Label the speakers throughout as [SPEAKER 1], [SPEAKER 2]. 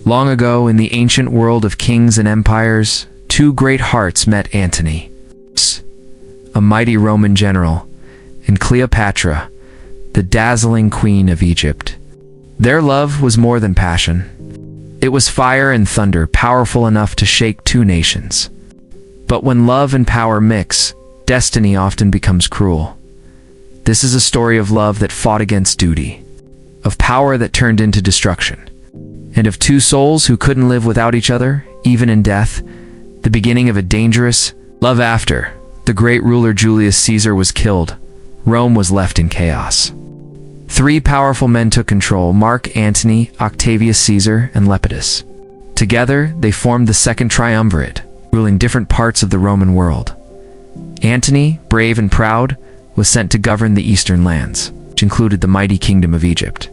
[SPEAKER 1] Long ago, in the ancient world of kings and empires, two great hearts met Antony, a mighty Roman general, and Cleopatra, the dazzling queen of Egypt. Their love was more than passion. It was fire and thunder, powerful enough to shake two nations. But when love and power mix, destiny often becomes cruel. This is a story of love that fought against duty, of power that turned into destruction, and of two souls who couldn't live without each other, even in death, the beginning of a dangerous love. After the great ruler Julius Caesar was killed, Rome was left in chaos. Three powerful men took control: Mark Antony, Octavius Caesar, and Lepidus. Together, they formed the Second Triumvirate, ruling different parts of the Roman world. Antony, brave and proud, was sent to govern the eastern lands, which included the mighty kingdom of Egypt.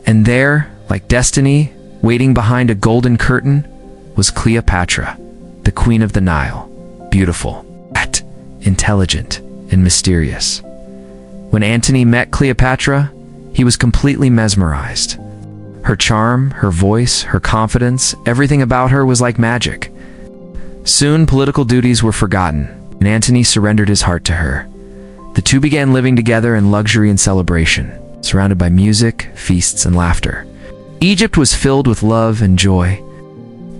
[SPEAKER 1] And there, like destiny, waiting behind a golden curtain, was Cleopatra, the queen of the Nile, beautiful, intelligent, and mysterious. When Antony met Cleopatra, he was completely mesmerized. Her charm, her voice, her confidence, everything about her was like magic. Soon, political duties were forgotten, and Antony surrendered his heart to her. The two began living together in luxury and celebration, surrounded by music, feasts, and laughter. Egypt was filled with love and joy.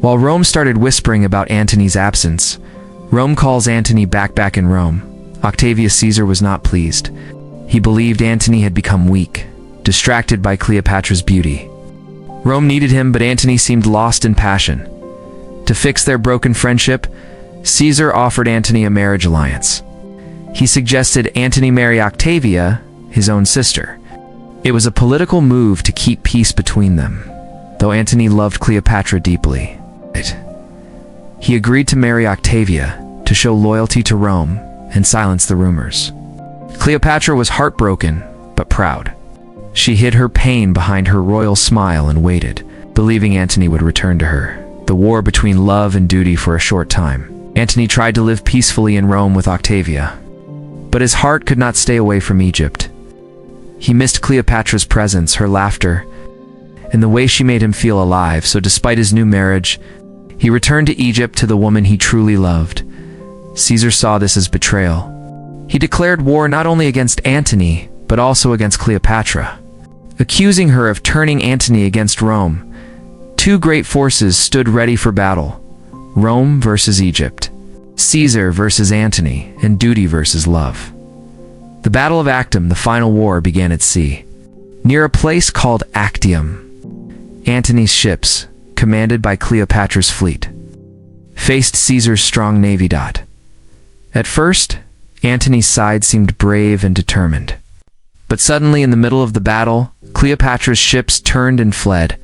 [SPEAKER 1] While Rome started whispering about Antony's absence, Rome calls Antony back in Rome. Octavius Caesar was not pleased. He believed Antony had become weak, distracted by Cleopatra's beauty. Rome needed him, but Antony seemed lost in passion. To fix their broken friendship, Caesar offered Antony a marriage alliance. He suggested Antony marry Octavia, his own sister. It was a political move to keep peace between them, though Antony loved Cleopatra deeply. He agreed to marry Octavia to show loyalty to Rome and silence the rumors. Cleopatra was heartbroken, but proud. She hid her pain behind her royal smile and waited, believing Antony would return to her. The war between love and duty for a short time. Antony tried to live peacefully in Rome with Octavia, but his heart could not stay away from Egypt. He missed Cleopatra's presence, her laughter, and the way she made him feel alive. So despite his new marriage, he returned to Egypt, to the woman he truly loved. Caesar saw this as betrayal. He declared war not only against Antony, but also against Cleopatra, accusing her of turning Antony against Rome. Two great forces stood ready for battle: Rome versus Egypt, Caesar versus Antony, and duty versus love. The Battle of Actium, the final war, began at sea. Near a place called Actium, Antony's ships, commanded by Cleopatra's fleet, faced Caesar's strong navy. At first, Antony's side seemed brave and determined. But suddenly, in the middle of the battle, Cleopatra's ships turned and fled.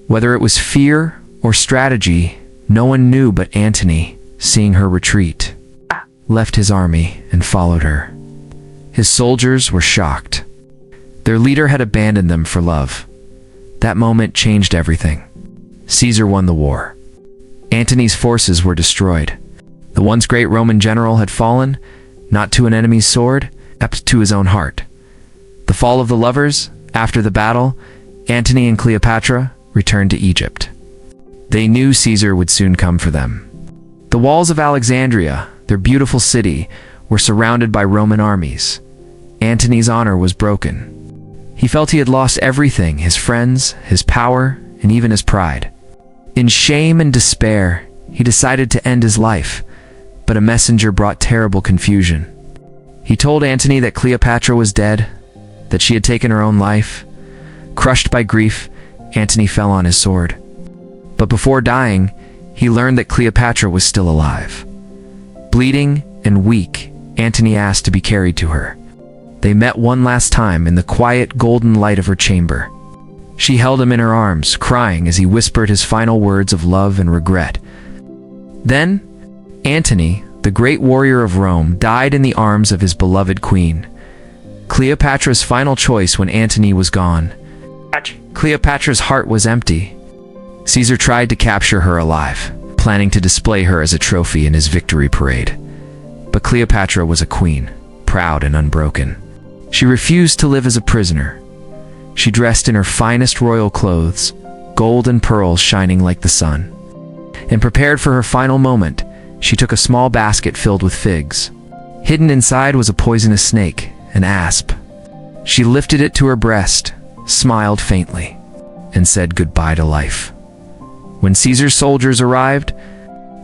[SPEAKER 1] Whether it was fear or strategy, no one knew, but Antony, seeing her retreat, left his army and followed her. His soldiers were shocked. Their leader had abandoned them for love. That moment changed everything. Caesar won the war. Antony's forces were destroyed. The once great Roman general had fallen, not to an enemy's sword, but to his own heart. The fall of the lovers. After the battle, Antony and Cleopatra returned to Egypt. They knew Caesar would soon come for them. The walls of Alexandria, their beautiful city, were surrounded by Roman armies. Antony's honor was broken. He felt he had lost everything: his friends, his power, and even his pride. In shame and despair, he decided to end his life, but a messenger brought terrible confusion. He told Antony that Cleopatra was dead, that she had taken her own life. Crushed by grief, Antony fell on his sword. But before dying, he learned that Cleopatra was still alive. Bleeding and weak, Antony asked to be carried to her. They met one last time in the quiet golden light of her chamber. She held him in her arms, crying as he whispered his final words of love and regret. Then, Antony, the great warrior of Rome, died in the arms of his beloved queen. Cleopatra's final choice when Antony was gone. Cleopatra's heart was empty. Caesar tried to capture her alive, planning to display her as a trophy in his victory parade. But Cleopatra was a queen, proud and unbroken. She refused to live as a prisoner. She dressed in her finest royal clothes, gold and pearls shining like the sun. And prepared for her final moment, she took a small basket filled with figs. Hidden inside was a poisonous snake, an asp. She lifted it to her breast, smiled faintly, and said goodbye to life. When Caesar's soldiers arrived,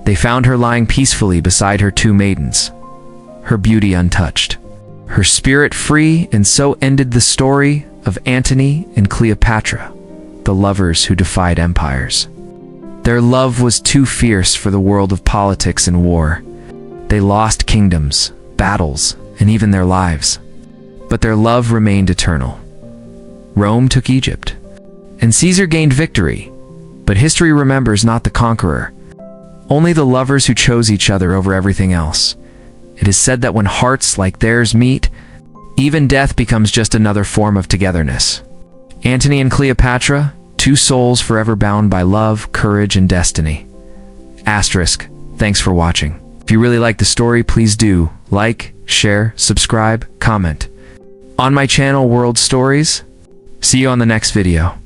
[SPEAKER 1] they found her lying peacefully beside her two maidens, her beauty untouched, her spirit free, and so ended the story of Antony and Cleopatra, the lovers who defied empires. Their love was too fierce for the world of politics and war. They lost kingdoms, battles, and even their lives. But their love remained eternal. Rome took Egypt, and Caesar gained victory. But history remembers not the conqueror, only the lovers who chose each other over everything else. It is said that when hearts like theirs meet, even death becomes just another form of togetherness. Antony and Cleopatra, two souls forever bound by love, courage, and destiny. Asterisk, thanks for watching. If you really like the story, please do like, share, subscribe, comment. On my channel, World Stories. See you on the next video.